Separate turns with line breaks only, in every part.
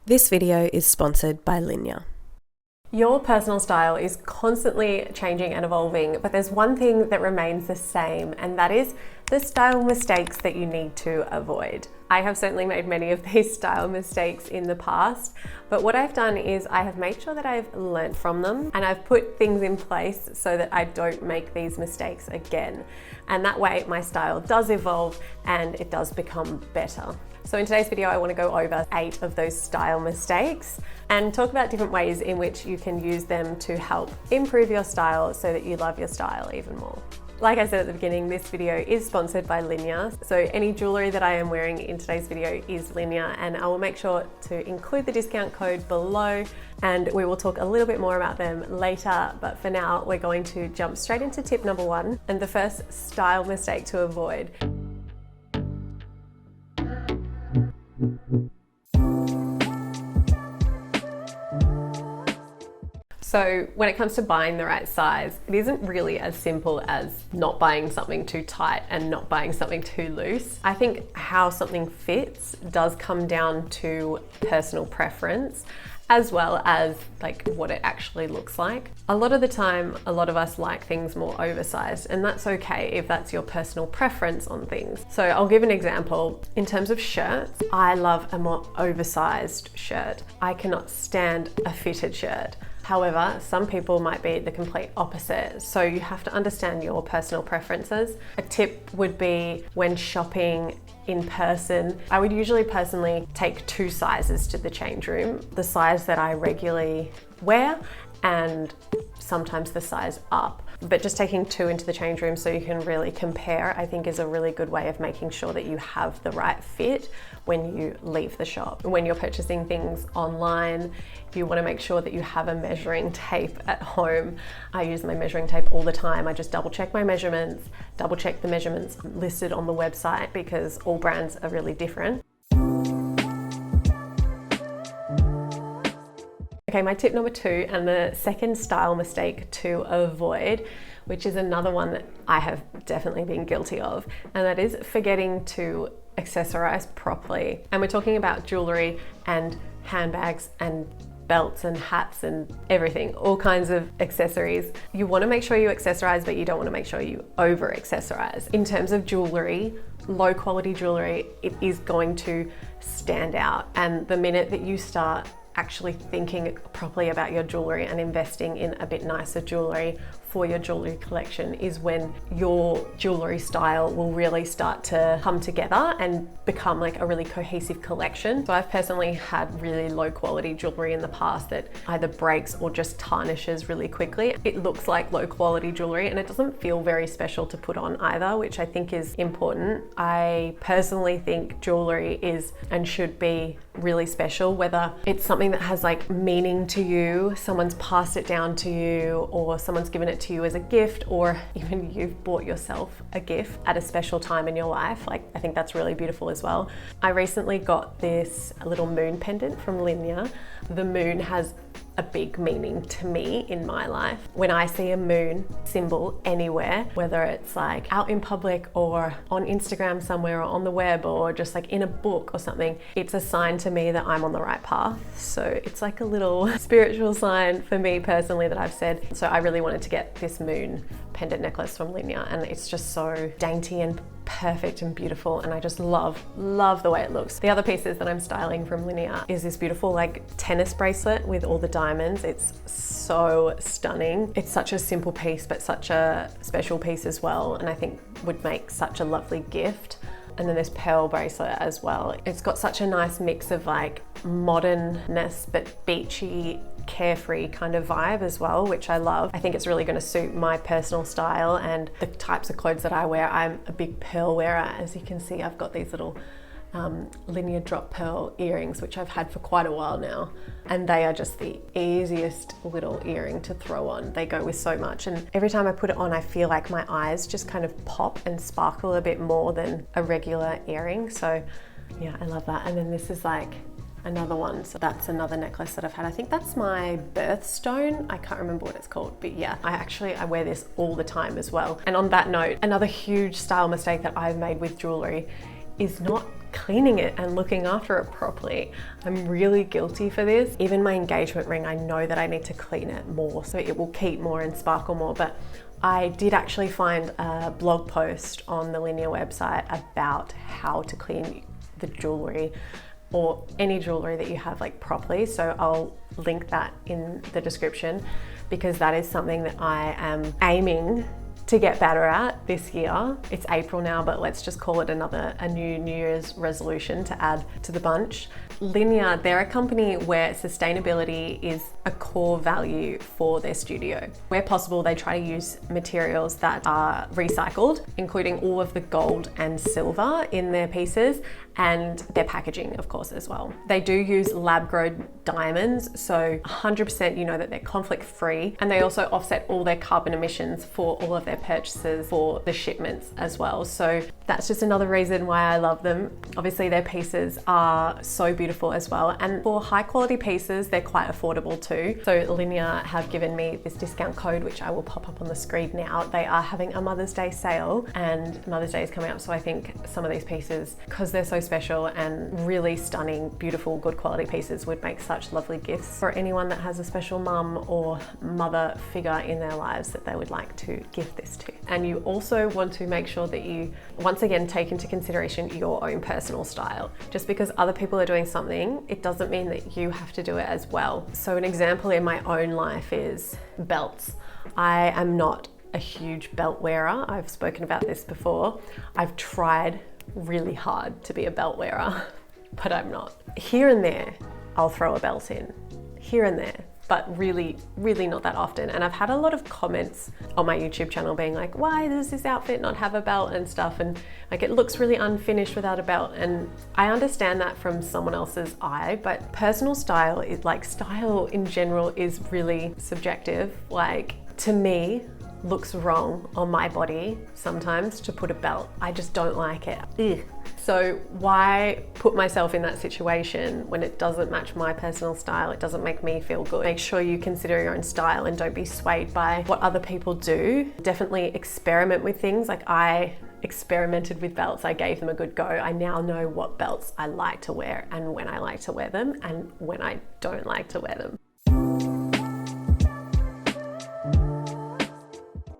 This video is sponsored by Linea.
Your personal style is constantly changing and evolving, but there's one thing that remains the same, and that is the style mistakes that you need to avoid. I have certainly made many of these style mistakes in the past, but what I've done is I have made sure that I've learned from them and I've put things in place so that I don't make these mistakes again. And that way my style does evolve and it does become better. So in today's video, I want to go over 8 of those style mistakes and talk about different ways in which you can use them to help improve your style so that you love your style even more. Like I said at the beginning, this video is sponsored by Linea. So any jewelry that I am wearing in today's video is Linea, and I will make sure to include the discount code below, and we will talk a little bit more about them later. But for now, we're going to jump straight into tip number 1 and the first style mistake to avoid. So when it comes to buying the right size, it isn't really as simple as not buying something too tight and not buying something too loose. I think how something fits does come down to personal preference, as well as like what it actually looks like. A lot of the time, a lot of us like things more oversized, and that's okay if that's your personal preference on things. So I'll give an example. In terms of shirts, I love a more oversized shirt. I cannot stand a fitted shirt. However, some people might be the complete opposite, so you have to understand your personal preferences. A tip would be when shopping in person, I would usually personally take 2 sizes to the change room, the size that I regularly wear and sometimes the size up. But just taking 2 into the change room so you can really compare, I think is a really good way of making sure that you have the right fit when you leave the shop. When you're purchasing things online, you want to make sure that you have a measuring tape at home. I use my measuring tape all the time. I just double check my measurements, double check the measurements listed on the website because all brands are really different. Okay, my tip number 2 and the second style mistake to avoid, which is another one that I have definitely been guilty of, and that is forgetting to accessorize properly. And we're talking about jewelry and handbags and belts and hats and everything, all kinds of accessories. You want to make sure you accessorize, but you don't want to make sure you over accessorize. In terms of jewelry, low quality jewelry, it is going to stand out. And the minute that you start actually thinking properly about your jewelry and investing in a bit nicer jewelry for your jewelry collection is when your jewelry style will really start to come together and become like a really cohesive collection. So I've personally had really low quality jewelry in the past that either breaks or just tarnishes really quickly. It looks like low quality jewelry and it doesn't feel very special to put on either, which I think is important. I personally think jewelry is and should be really special, whether it's something that has like meaning to you, someone's passed it down to you, or someone's given it to you as a gift, or even you've bought yourself a gift at a special time in your life. Like, I think that's really beautiful as well. I recently got this little moon pendant from Linea. The moon has a big meaning to me in my life. When I see a moon symbol anywhere, whether it's like out in public or on Instagram somewhere or on the web or just like in a book or something, it's a sign to me that I'm on the right path. So it's like a little spiritual sign for me personally that I've said. So I really wanted to get this moon pendant necklace from Linea, and it's just so dainty and perfect and beautiful, and I just love the way it looks. The other pieces that I'm styling from Linea is this beautiful like tennis bracelet with all the diamonds. It's so stunning. It's such a simple piece but such a special piece as well, and I think would make such a lovely gift. And then this pearl bracelet as well. It's got such a nice mix of like modernness but beachy, carefree kind of vibe as well, which I love. I think it's really going to suit my personal style and the types of clothes that I wear. I'm a big pearl wearer. As you can see, I've got these little Linea drop pearl earrings, which I've had for quite a while now, and they are just the easiest little earring to throw on. They go with so much, and every time I put it on I feel like my eyes just kind of pop and sparkle a bit more than a regular earring. So yeah, I love that. And then this is like another one, so that's another necklace that I've had. I think that's my birthstone. I can't remember what it's called, but yeah, I wear this all the time as well. And on that note, another huge style mistake that I've made with jewelry is not cleaning it and looking after it properly. I'm really guilty for this. Even my engagement ring, I know that I need to clean it more so it will keep more and sparkle more, but I did actually find a blog post on the Linea website about how to clean the jewelry or any jewelry that you have like properly. So I'll link that in the description because that is something that I am aiming to get better at this year. It's April now, but let's just call it a new Year's resolution to add to the bunch. Linea, they're a company where sustainability is a core value for their studio. Where possible, they try to use materials that are recycled, including all of the gold and silver in their pieces and their packaging, of course, as well. They do use lab-grown diamonds, so 100% you know that they're conflict-free, and they also offset all their carbon emissions for all of their purchases for the shipments as well. So that's just another reason why I love them. Obviously, their pieces are so beautiful as well, and for high-quality pieces, they're quite affordable too. So Linea have given me this discount code, which I will pop up on the screen now. They are having a Mother's Day sale, and Mother's Day is coming up, so I think some of these pieces, because they're so special and really stunning, beautiful, good quality pieces, would make such lovely gifts for anyone that has a special mum or mother figure in their lives that they would like to give this to. And you also want to make sure that you, once again, take into consideration your own personal style. Just because other people are doing something, it doesn't mean that you have to do it as well. So an example in my own life is belts. I am not a huge belt wearer. I've spoken about this before. I've tried really hard to be a belt wearer, but I'm not. Here and there, I'll throw a belt in, here and there, but really, really not that often. And I've had a lot of comments on my YouTube channel being like, why does this outfit not have a belt and stuff? And like, it looks really unfinished without a belt. And I understand that from someone else's eye, but personal style is like, style in general is really subjective. Like, to me, looks wrong on my body sometimes to put a belt. I just don't like it. Ugh. So why put myself in that situation when it doesn't match my personal style? It doesn't make me feel good. Make sure you consider your own style and don't be swayed by what other people do. Definitely experiment with things. Like, I experimented with belts. I gave them a good go. I now know what belts I like to wear and when I like to wear them and when I don't like to wear them.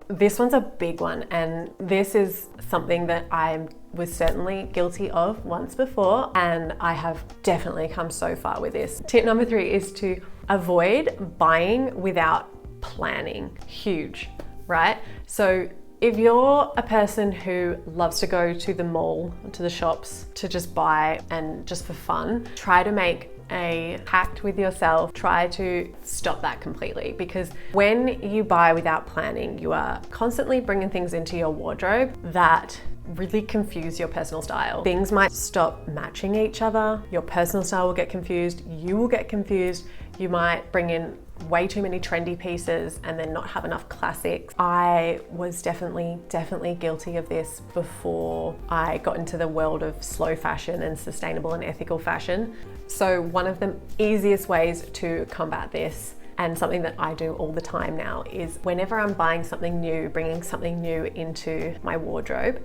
This one's a big one, and this is something that I was certainly guilty of once before, and I have definitely come so far with this. Tip number 3 is to avoid buying without planning. Huge, right? So if you're a person who loves to go to the mall, to the shops, to just buy and just for fun, try to make a pact with yourself. Try to stop that completely, because when you buy without planning, you are constantly bringing things into your wardrobe that really confuse your personal style. Things might stop matching each other. Your personal style will get confused. You will get confused. You might bring in way too many trendy pieces and then not have enough classics. I was definitely guilty of this before I got into the world of slow fashion and sustainable and ethical fashion. So one of the easiest ways to combat this, and something that I do all the time now, is whenever I'm buying something new, bringing something new into my wardrobe,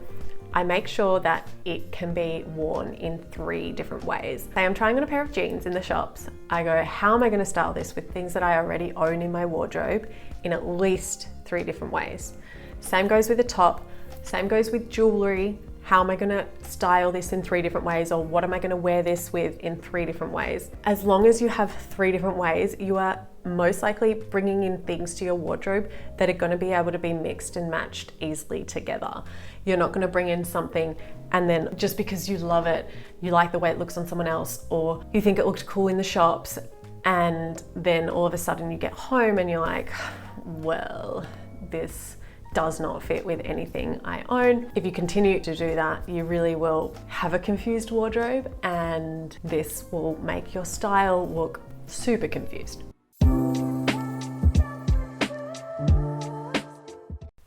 I make sure that it can be worn in 3 different ways. Say I'm trying on a pair of jeans in the shops. I go, how am I gonna style this with things that I already own in my wardrobe in at least 3 different ways? Same goes with the top, same goes with jewelry. How am I gonna style this in 3 different ways, or what am I gonna wear this with in 3 different ways? As long as you have 3 different ways, you are most likely bringing in things to your wardrobe that are gonna be able to be mixed and matched easily together. You're not gonna bring in something and then just because you love it, you like the way it looks on someone else, or you think it looked cool in the shops, and then all of a sudden you get home and you're like, well, this does not fit with anything I own. If you continue to do that, you really will have a confused wardrobe, and this will make your style look super confused.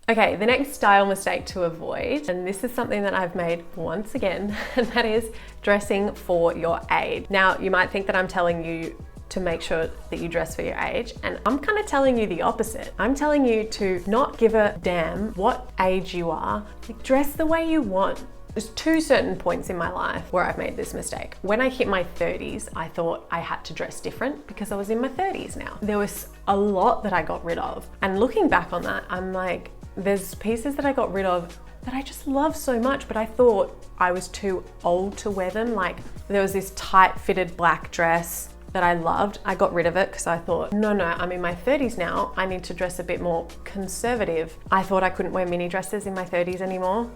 Okay, the next style mistake to avoid, and this is something that I've made once again, and that is dressing for your age. Now, you might think that I'm telling you to make sure that you dress for your age, and I'm kind of telling you the opposite. I'm telling you to not give a damn what age you are. Like, dress the way you want. There's two certain points in my life where I've made this mistake. When I hit my 30s, I thought I had to dress different because I was in my 30s now. There was a lot that I got rid of. And looking back on that, I'm like, there's pieces that I got rid of that I just love so much, but I thought I was too old to wear them. Like there was this tight fitted black dress that I loved. I got rid of it because I thought, no, I'm in my 30s now. I need to dress a bit more conservative. I thought I couldn't wear mini dresses in my 30s anymore.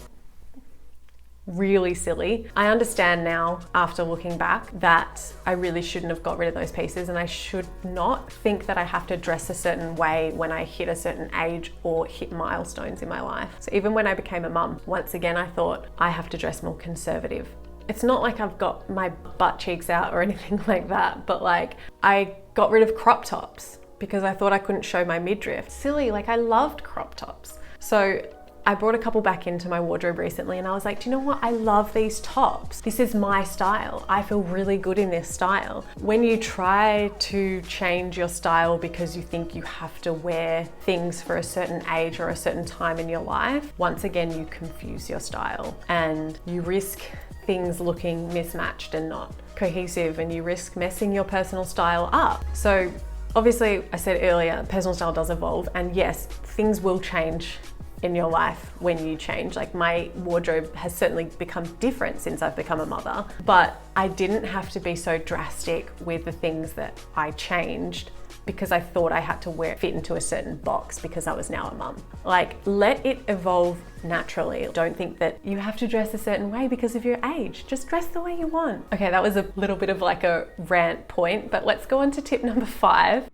Really silly. I understand now after looking back that I really shouldn't have got rid of those pieces, and I should not think that I have to dress a certain way when I hit a certain age or hit milestones in my life. So even when I became a mum, once again, I thought I have to dress more conservative. It's not like I've got my butt cheeks out or anything like that, but like I got rid of crop tops because I thought I couldn't show my midriff. Silly, like I loved crop tops. So I brought a couple back into my wardrobe recently and I was like, do you know what? I love these tops. This is my style. I feel really good in this style. When you try to change your style because you think you have to wear things for a certain age or a certain time in your life, once again, you confuse your style and you risk things looking mismatched and not cohesive, and you risk messing your personal style up. So obviously, I said earlier, personal style does evolve, and yes, things will change in your life when you change. Like my wardrobe has certainly become different since I've become a mother, but I didn't have to be so drastic with the things that I changed because I thought I had to fit into a certain box because I was now a mum. Like, let it evolve naturally. Don't think that you have to dress a certain way because of your age. Just dress the way you want. Okay, that was a little bit of like a rant point, but let's go on to tip number 5.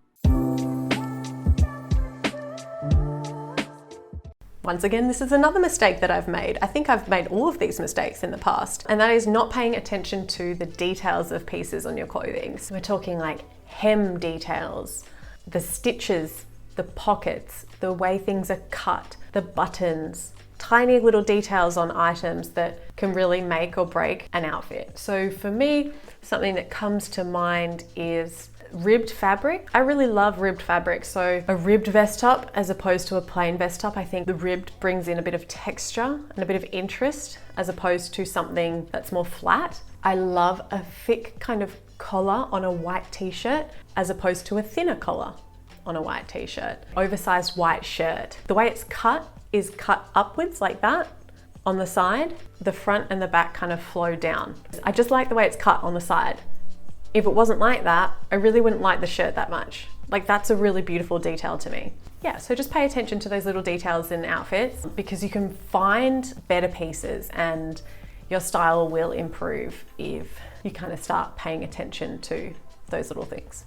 Once again, this is another mistake that I've made. I think I've made all of these mistakes in the past, and that is not paying attention to the details of pieces on your clothing. So we're talking like hem details, the stitches, the pockets, the way things are cut, the buttons, tiny little details on items that can really make or break an outfit. So for me, something that comes to mind is ribbed fabric. I really love ribbed fabric. So a ribbed vest top as opposed to a plain vest top, I think the ribbed brings in a bit of texture and a bit of interest as opposed to something that's more flat. I love a thick kind of collar on a white t-shirt as opposed to a thinner collar on a white t-shirt. Oversized white shirt. The way it's cut is cut upwards like that on the side. The front and the back kind of flow down. I just like the way it's cut on the side. If it wasn't like that, I really wouldn't like the shirt that much. Like that's a really beautiful detail to me. Yeah, so just pay attention to those little details in outfits because you can find better pieces and your style will improve if you kind of start paying attention to those little things.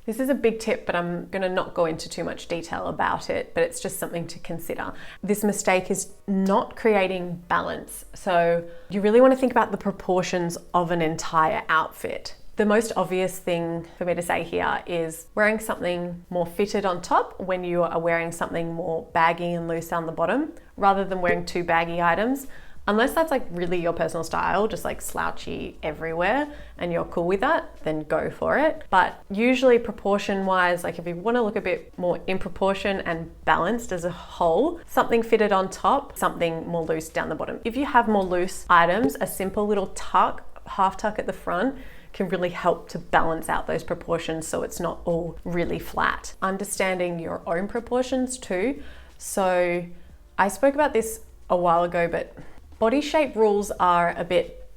This is a big tip, but I'm gonna not go into too much detail about it, but it's just something to consider. This mistake is not creating balance. So you really wanna think about the proportions of an entire outfit. The most obvious thing for me to say here is wearing something more fitted on top when you are wearing something more baggy and loose down the bottom, rather than wearing two baggy items. Unless that's like really your personal style, just like slouchy everywhere and you're cool with that, then go for it. But usually proportion wise, like if you want to look a bit more in proportion and balanced as a whole, something fitted on top, something more loose down the bottom. If you have more loose items, a simple little tuck, half tuck at the front can really help to balance out those proportions so it's not all really flat. Understanding your own proportions too. So I spoke about this a while ago, but body shape rules are a bit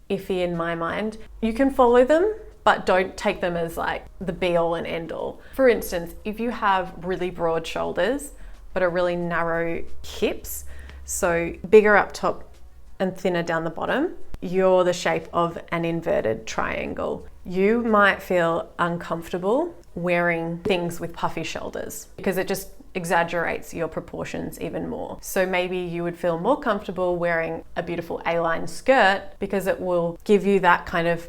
iffy in my mind. You can follow them, but don't take them as like the be all and end all. For instance, if you have really broad shoulders, but a really narrow hips, so bigger up top and thinner down the bottom, you're the shape of an inverted triangle. You might feel uncomfortable wearing things with puffy shoulders because it just exaggerates your proportions even more. So maybe you would feel more comfortable wearing a beautiful A-line skirt because it will give you that kind of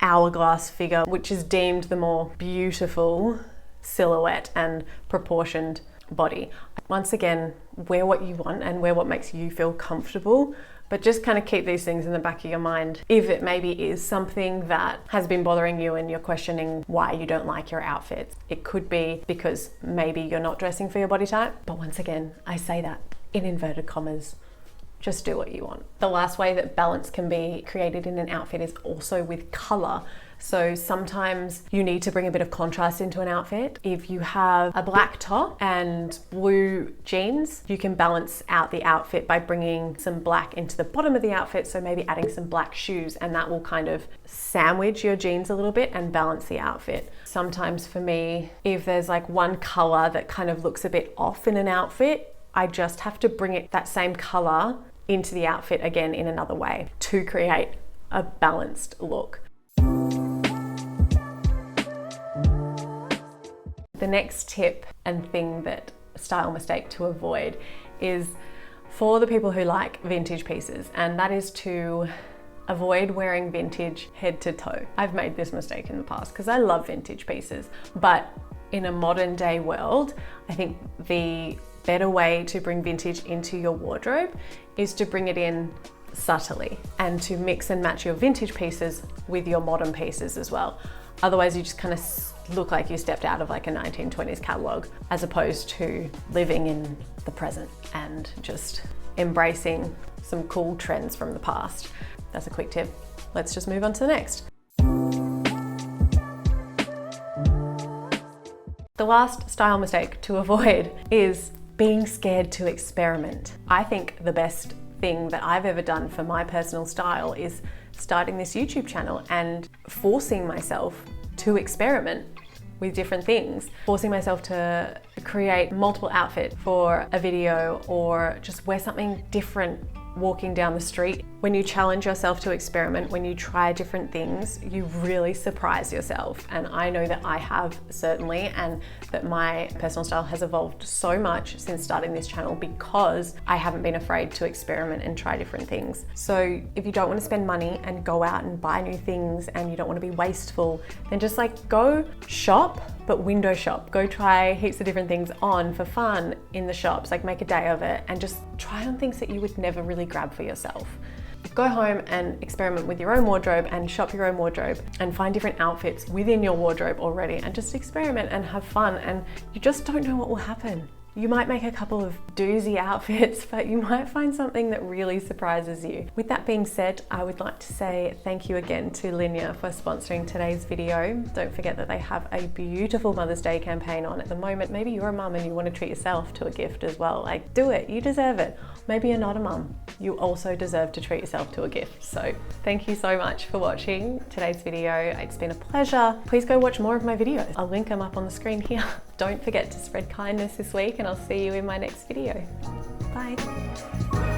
hourglass figure, which is deemed the more beautiful silhouette and proportioned body. Once again, wear what you want and wear what makes you feel comfortable. But just kind of keep these things in the back of your mind. If it maybe is something that has been bothering you and you're questioning why you don't like your outfits, it could be because maybe you're not dressing for your body type. But once again, I say that in inverted commas. Just do what you want. The last way that balance can be created in an outfit is also with color. So sometimes you need to bring a bit of contrast into an outfit. If you have a black top and blue jeans, you can balance out the outfit by bringing some black into the bottom of the outfit. So maybe adding some black shoes, and that will kind of sandwich your jeans a little bit and balance the outfit. Sometimes for me, if there's like one color that kind of looks a bit off in an outfit, I just have to bring it that same color into the outfit again in another way to create a balanced look. The next tip and thing that style mistake to avoid is for the people who like vintage pieces, and that is to avoid wearing vintage head to toe. I've made this mistake in the past because I love vintage pieces, but in a modern day world, I think the better way to bring vintage into your wardrobe is to bring it in subtly and to mix and match your vintage pieces with your modern pieces as well. Otherwise, you just kind of look like you stepped out of like a 1920s catalog, as opposed to living in the present and just embracing some cool trends from the past. That's a quick tip. Let's just move on to the next. The last style mistake to avoid is being scared to experiment. I think the best thing that I've ever done for my personal style is starting this YouTube channel and forcing myself to experiment with different things, forcing myself to create multiple outfits for a video or just wear something different walking down the street. When you challenge yourself to experiment, when you try different things, you really surprise yourself. And I know that I have, certainly, and that my personal style has evolved so much since starting this channel because I haven't been afraid to experiment and try different things. So if you don't want to spend money and go out and buy new things and you don't want to be wasteful, then just like go shop, but window shop. Go try heaps of different things on for fun in the shops, like make a day of it and just try on things that you would never really grab for yourself. Go home and experiment with your own wardrobe and shop your own wardrobe and find different outfits within your wardrobe already and just experiment and have fun, and you just don't know what will happen. You might make a couple of doozy outfits, but you might find something that really surprises you. With that being said, I would like to say thank you again to Linea for sponsoring today's video. Don't forget that they have a beautiful Mother's Day campaign on at the moment. Maybe you're a mum and you want to treat yourself to a gift as well. Like, do it, you deserve it. Maybe you're not a mum. You also deserve to treat yourself to a gift. So thank you so much for watching today's video. It's been a pleasure. Please go watch more of my videos. I'll link them up on the screen here. Don't forget to spread kindness this week, and I'll see you in my next video. Bye.